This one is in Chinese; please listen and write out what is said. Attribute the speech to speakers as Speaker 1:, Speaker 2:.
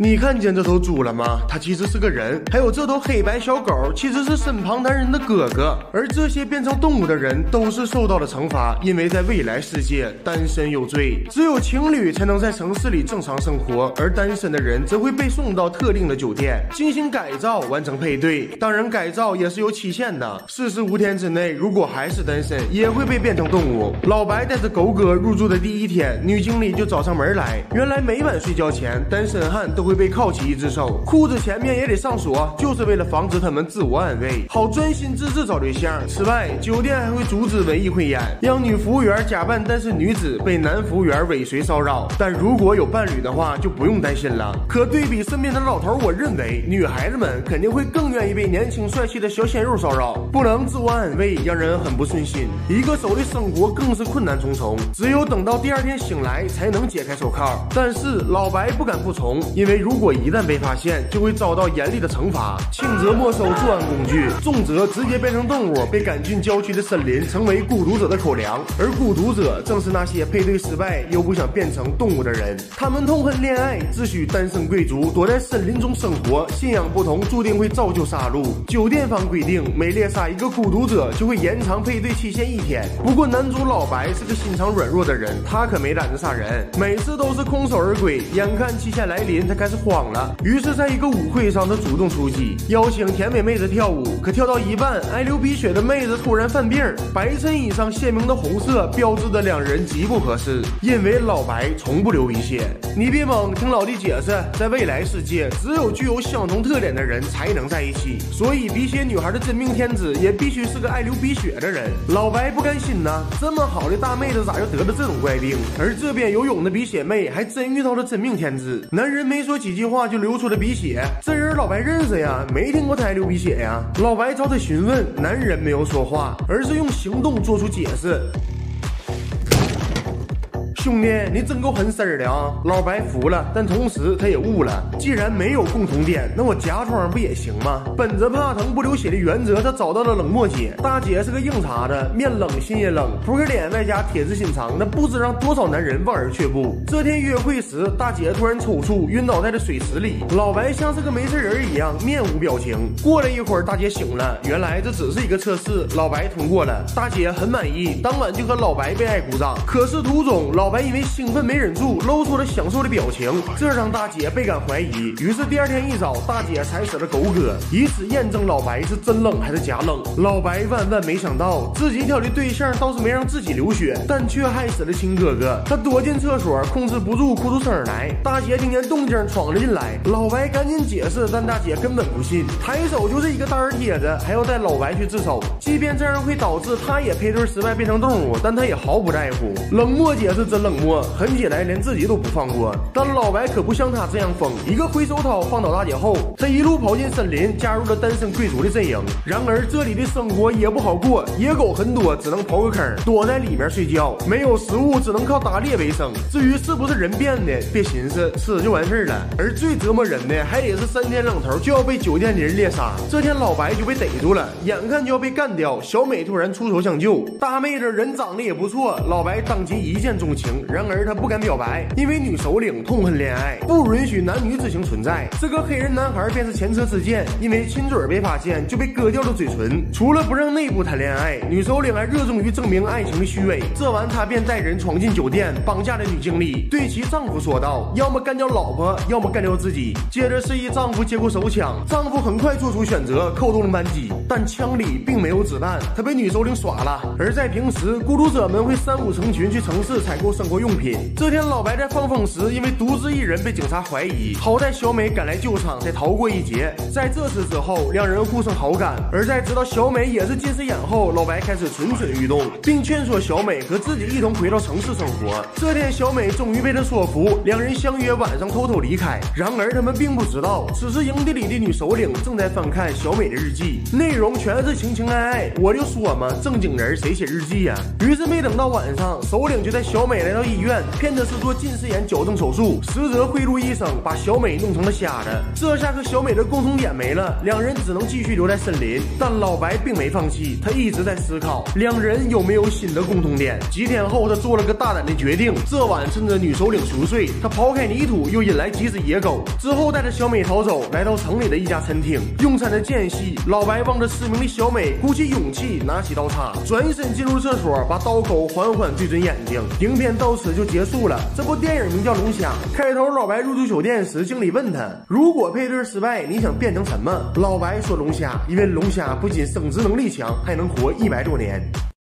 Speaker 1: 你看见这头猪了吗？它其实是个人。还有这头黑白小狗，其实是身旁男人的哥哥。而这些变成动物的人都是受到了惩罚，因为在未来世界，单身有罪，只有情侣才能在城市里正常生活，而单身的人则会被送到特定的酒店进行改造，完成配对。当然，改造也是有期限的，45天之内，如果还是单身，也会被变成动物。老白带着狗哥入住的第一天，女经理就找上门来。原来每晚睡觉前，单身汉都会被铐起一只手，裤子前面也得上锁，就是为了防止他们自我安慰，好专心致志找对象。此外，酒店还会阻止文艺汇演，让女服务员假扮单身女子被男服务员尾随骚扰。但如果有伴侣的话，就不用担心了。可对比身边的老头，我认为女孩子们肯定会更愿意被年轻帅气的小鲜肉骚扰，不能自我安慰，让人很不顺心。一个手的生活更是困难重重，只有等到第二天醒来才能解开手铐。但是老白不敢不从，因为如果一旦被发现，就会遭到严厉的惩罚，轻则没收作案工具，重则直接变成动物，被赶进郊区的森林，成为孤独者的口粮。而孤独者正是那些配对失败又不想变成动物的人，他们痛恨恋爱，只需单身贵族躲在森林中生活，信仰不同注定会造就杀戮。酒店方规定，每猎杀一个孤独者就会延长配对期限1天。不过男主老白是个心肠软弱的人，他可没胆子杀人，每次都是空手而归。眼看期限来临，他开始慌了，于是在一个舞会上，他主动出击，邀请甜美妹子跳舞。可跳到一半，爱流鼻血的妹子突然犯病，白衬衣上鲜明的红色标志着两人极不合适，因为老白从不流鼻血。你别懵，听老弟解释，在未来世界，只有具有相同特点的人才能在一起，所以鼻血女孩的真命天子也必须是个爱流鼻血的人。老白不甘心呐，这么好的大妹子咋就得了这种怪病？而这边游泳的鼻血妹还真遇到了真命天子，男人没说几句话就流出了鼻血，这人老白认识呀，没听过他还流鼻血呀。老白朝他询问，男人没有说话，而是用行动做出解释。兄弟，你真够狠丝儿的啊！老白服了，但同时他也悟了，既然没有共同点，那我假装不也行吗？本着怕疼不流血的原则，他找到了冷漠姐。大姐是个硬茬的，面冷心也冷，扑克脸外加铁子心肠，那不知让多少男人望而却步。这天约会时，大姐突然抽搐，晕倒在了水池里。老白像是个没事人一样，面无表情。过了一会儿，大姐醒了，原来这只是一个测试，老白通过了。大姐很满意，当晚就和老白为爱鼓掌。可是途中，老白因为兴奋没忍住，露出了享受的表情，这让大姐倍感怀疑。于是第二天一早，大姐踩死了狗哥，以此验证老白是真冷还是假冷。老白万万没想到，自己挑的对象倒是没让自己流血，但却害死了亲哥哥。他躲进厕所，控制不住哭出声来。大姐听见动静闯了进来，老白赶紧解释，但大姐根本不信，抬手就是一个单儿帖子，还要带老白去自首。即便这样会导致他也配对失败变成动物，但他也毫不在乎。冷漠姐是真冷漠，狠起来连自己都不放过。但老白可不像他这样疯，一个回手掏放倒大姐后，他一路跑进森林，加入了单身贵族的阵营。然而这里的生活也不好过，野狗很多，只能刨个坑躲在里面睡觉，没有食物，只能靠打猎为生。至于是不是人变的，别寻思，吃就完事了。而最折磨人的还得是3天两头就要被酒店的人猎杀。这天老白就被逮住了，眼看就要被干掉，小美突然出手相救。大妹子人长得也不错，老白当即一见钟情。然而他不敢表白，因为女首领痛恨恋爱，不允许男女之情存在。这个黑人男孩便是前车之鉴，因为亲嘴被发现就被割掉了嘴唇。除了不让内部谈恋爱，女首领还热衷于证明爱情的虚伪。这完他便带人闯进酒店，绑架了女经理，对其丈夫说道，要么干掉老婆，要么干掉自己。接着示意丈夫接过手枪，丈夫很快做出选择，扣动了扳机，但枪里并没有子弹，他被女首领耍了。而在平时，孤独者们会3、5成群去城市采购生活用品。这天老白在放风时，因为独自一人被警察怀疑，好在小美赶来救场，才逃过一劫。在这次之后，两人互生好感。而在知道小美也是近视眼后，老白开始蠢蠢欲动，并劝说小美和自己一同回到城市生活。这天小美终于被他说服，两人相约晚上偷偷离开。然而他们并不知道，此时营地里的女首领正在翻看小美的日记，内容全是情情爱爱。我就说嘛，正经人谁写日记呀？于是没等到晚上，首领就带小美来来到医院，骗的是做近视眼矫正手术，实则贿赂医生把小美弄成了瞎子。这下和小美的共同点没了，两人只能继续留在森林。但老白并没放弃，他一直在思考两人有没有新的共同点。几天后，他做了个大胆的决定，这晚趁着女首领熟睡，他刨开泥土，又引来几只野狗，之后带着小美逃走，来到城里的一家餐厅。用餐的间隙，老白望着失明的小美，鼓起勇气拿起刀叉，转身进入厕所，把刀口缓缓对准眼睛。影片到此就结束了。这部电影名叫《龙虾》。开头老白入住酒店时，经理问他，如果配对失败，你想变成什么？老白说龙虾，因为龙虾不仅生殖能力强，还能活100多年。